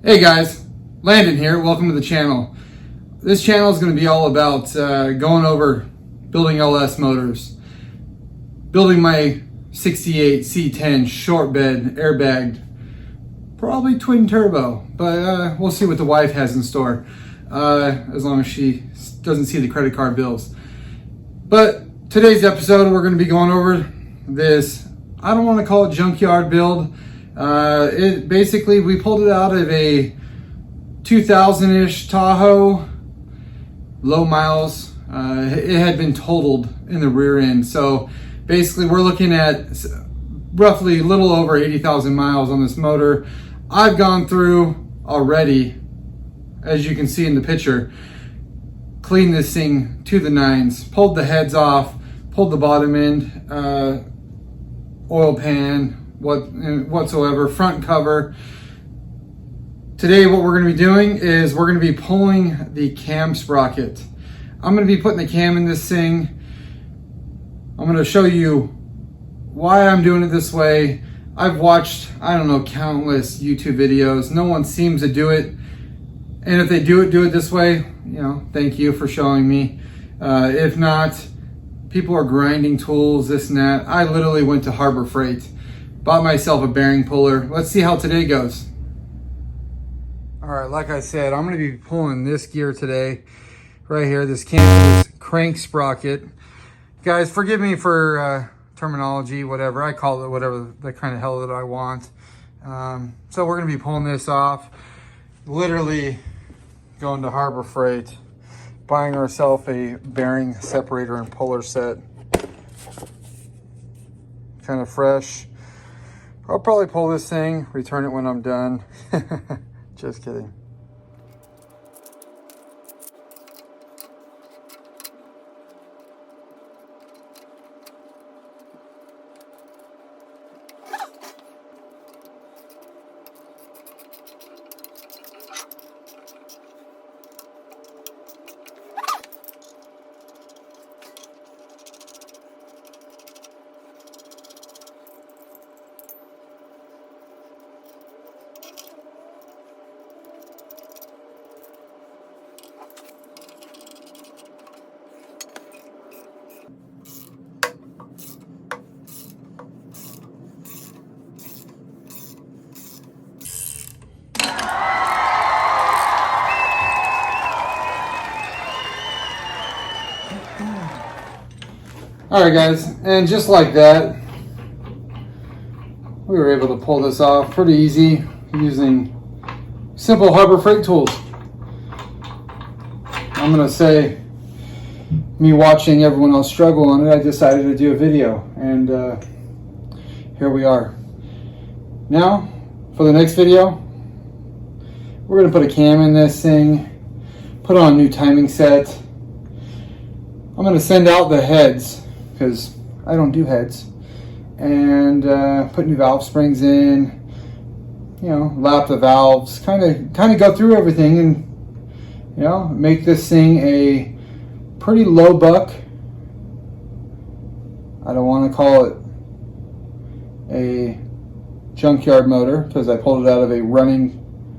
Hey guys, Landon here. Welcome to the channel. This channel is going to be all about going over building LS motors, building my 68 C10 short bed airbagged, probably twin turbo, but we'll see what the wife has in store, as long as she doesn't see the credit card bills. But today's episode, we're going to be going over this, I don't want to call it junkyard build. Basically, we pulled it out of a 2000-ish Tahoe, low miles. It had been totaled in the rear end. So basically, we're looking at roughly a little over 80,000 miles on this motor. I've gone through already, as you can see in the picture, cleaned this thing to the nines, pulled the heads off, pulled the bottom end, oil pan, whatsoever, front cover. Today what we're going to be doing is we're going to be pulling the cam sprocket. I'm going to be putting the cam in this thing. I'm going to show you why I'm doing it this way. I've watched, I don't know, countless YouTube videos. No one seems to do it. And if they do it this way, you know, thank you for showing me. If not, people are grinding tools, this and that. I literally went to Harbor Freight, bought myself a bearing puller. Let's see how today goes. All right, like I said, I'm gonna be pulling this gear today, right here, this crank sprocket. Guys, forgive me for terminology, whatever. I call it whatever the kind of hell that I want. So we're gonna be pulling this off. Literally going to Harbor Freight, buying ourselves a bearing separator and puller set. Kind of fresh. I'll probably pull this thing, return it when I'm done. Just kidding. All right, guys, and just like that, we were able to pull this off pretty easy using simple Harbor Freight tools. I'm gonna say, me watching everyone else struggle on it, I decided to do a video, and here we are. Now, for the next video, we're gonna put a cam in this thing, put on a new timing set. I'm gonna send out the heads, because I don't do heads, and put new valve springs in, you know, lap the valves, kind of go through everything, and you know, make this thing a pretty low buck. I don't want to call it a junkyard motor because I pulled it out of a running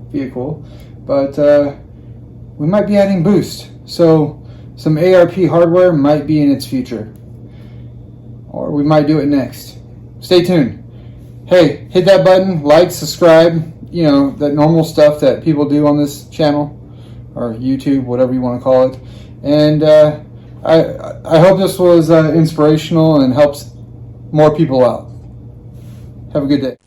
vehicle, but we might be adding boost, so some ARP hardware might be in its future. Or we might do it next. Stay tuned. Hey, hit that button, like, subscribe, you know, that normal stuff that people do on this channel, or YouTube, whatever you want to call it. And I hope this was inspirational and helps more people out. Have a good day.